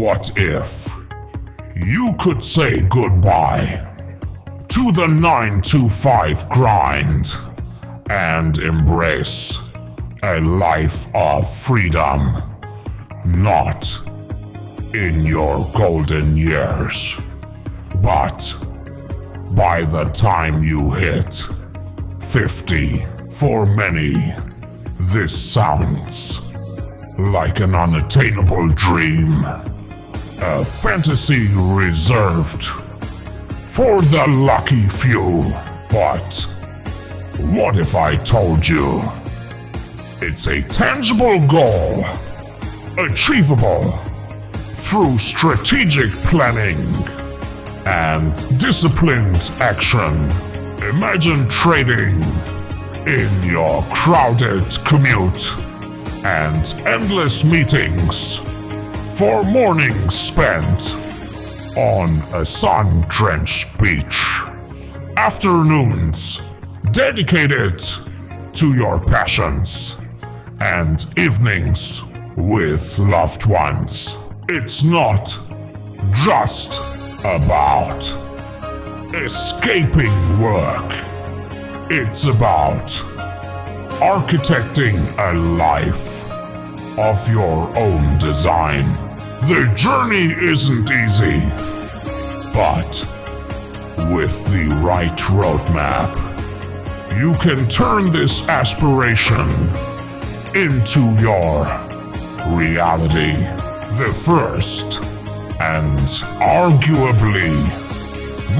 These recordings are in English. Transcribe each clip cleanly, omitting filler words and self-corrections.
What if you could say goodbye to the 9 to 5 grind and embrace a life of freedom, not in your golden years, but by the time you hit 50? For many, this sounds like an unattainable dream, a fantasy reserved for the lucky few. But what if I told you it's a tangible goal, achievable through strategic planning and disciplined action? Imagine trading in your crowded commute and endless meetings for mornings spent on a sun-drenched beach, afternoons dedicated to your passions, and evenings with loved ones. It's not just about escaping work. It's about architecting a life of your own design. The journey isn't easy, but with the right roadmap, you can turn this aspiration into your reality. The first and arguably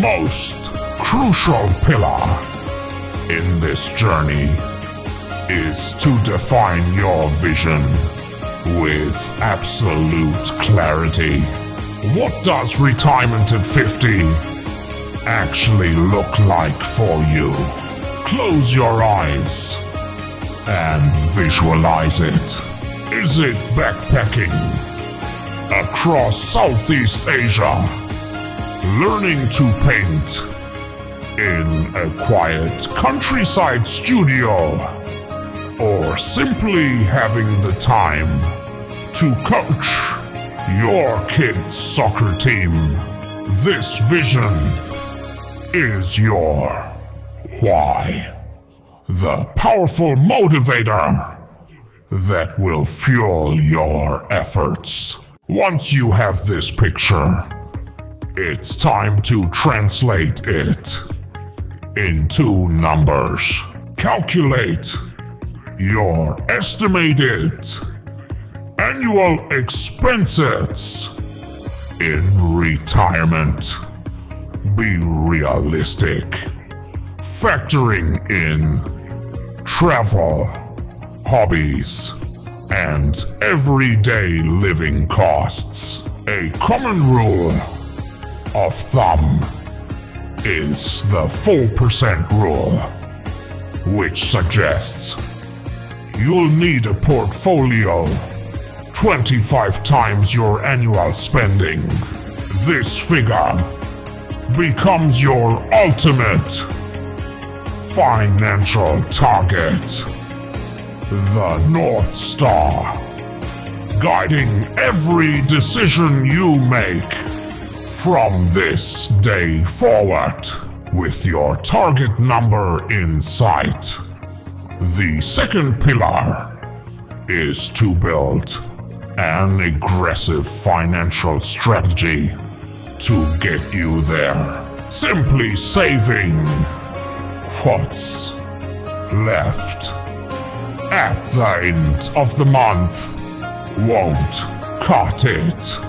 most crucial pillar in this journey is to define your vision with absolute clarity. What does retirement at 50 actually look like for you? Close your eyes and visualize it. Is it backpacking across Southeast Asia, learning to paint in a quiet countryside studio, or simply having the time to coach your kids' soccer team? This vision is your why, the powerful motivator that will fuel your efforts. Once you have this picture, it's time to translate it into numbers. Calculate your estimated annual expenses in retirement. Be realistic, factoring in travel, hobbies, and everyday living costs. A common rule of thumb is the 4% rule, which suggests you'll need a portfolio 25 times your annual spending. This figure becomes your ultimate financial target, the North Star, guiding every decision you make from this day forward. With your target number in sight, the second pillar is to build an aggressive financial strategy to get you there. Simply saving what's left at the end of the month won't cut it.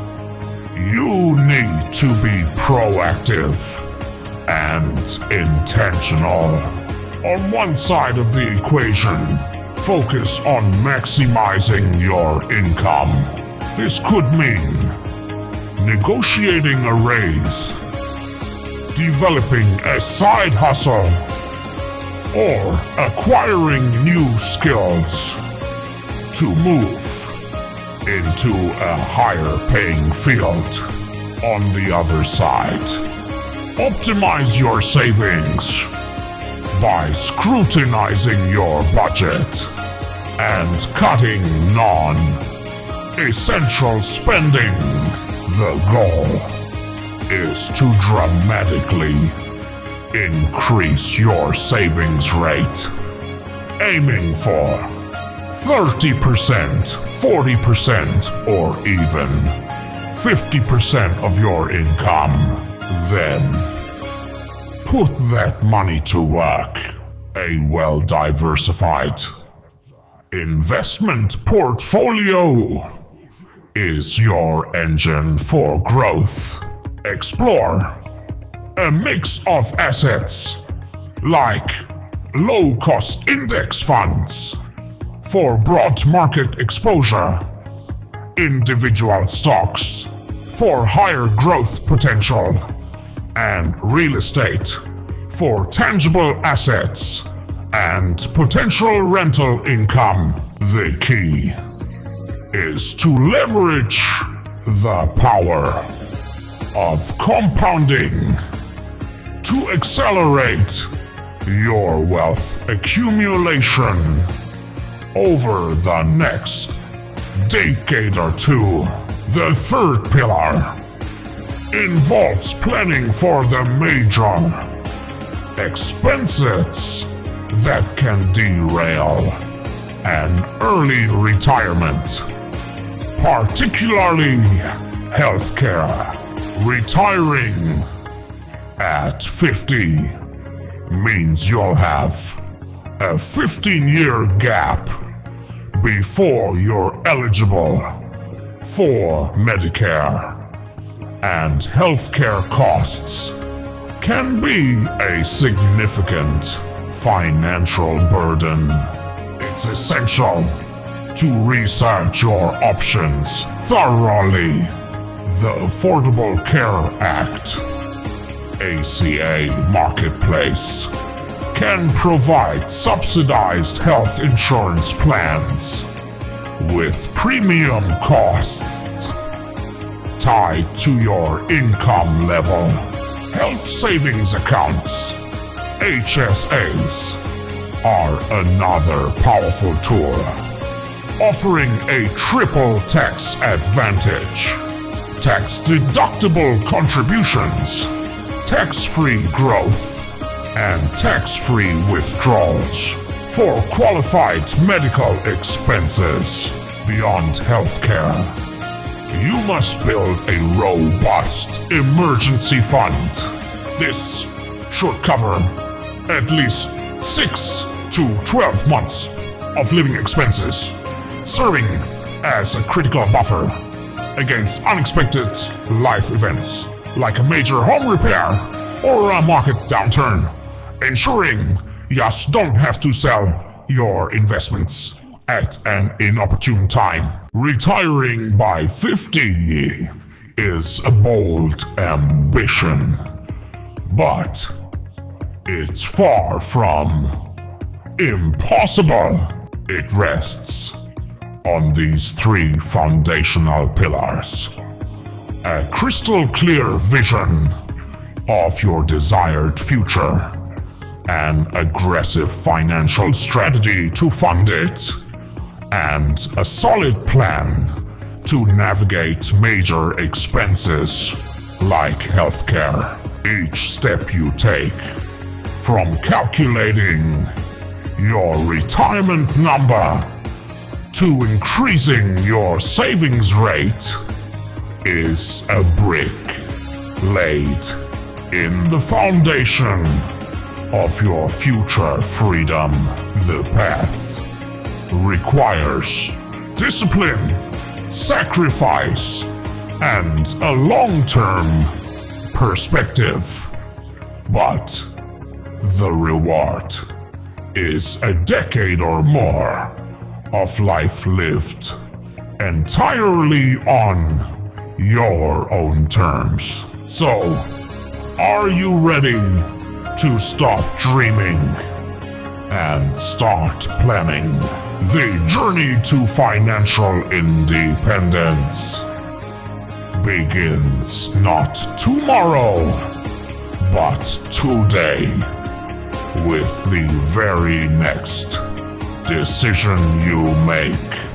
You need to be proactive and intentional. On one side of the equation, focus on maximizing your income. This could mean negotiating a raise, developing a side hustle, or acquiring new skills to move into a higher paying field. On the other side, optimize your savings by scrutinizing your budget and cutting non-essential spending. The goal is to dramatically increase your savings rate, aiming for 30%, 40%, or even 50% of your income. Then, put that money to work. A well-diversified investment portfolio is your engine for growth. Explore a mix of assets like low-cost index funds for broad market exposure, individual stocks for higher growth potential, and real estate for tangible assets and potential rental income. The key is to leverage the power of compounding to accelerate your wealth accumulation over the next decade or two. The third pillar involves planning for the major expenses that can derail an early retirement, particularly healthcare. Retiring at 50 means you'll have a 15-year gap before you're eligible for Medicare, and healthcare costs can be a significant financial burden. It's essential to research your options thoroughly. The Affordable Care Act, ACA Marketplace, can provide subsidized health insurance plans with premium costs tied to your income level. Health savings accounts, HSAs, are another powerful tool, offering a triple tax advantage: tax-deductible contributions, tax-free growth, and tax-free withdrawals for qualified medical expenses. Beyond healthcare, you must build a robust emergency fund. This should cover at least 6 to 12 months of living expenses, serving as a critical buffer against unexpected life events like a major home repair or a market downturn, ensuring you just don't have to sell your investments at an inopportune time. Retiring by 50 is a bold ambition, but it's far from impossible. It rests on these three foundational pillars: a crystal clear vision of your desired future, an aggressive financial strategy to fund it, and a solid plan to navigate major expenses like healthcare. Each step you take, from calculating your retirement number to increasing your savings rate, is a brick laid in the foundation of your future freedom. The path requires discipline, sacrifice, and a long-term perspective. But the reward is a decade or more of life lived entirely on your own terms. So, are you ready to stop dreaming and start planning? The journey to financial independence begins not tomorrow, but today, with the very next decision you make.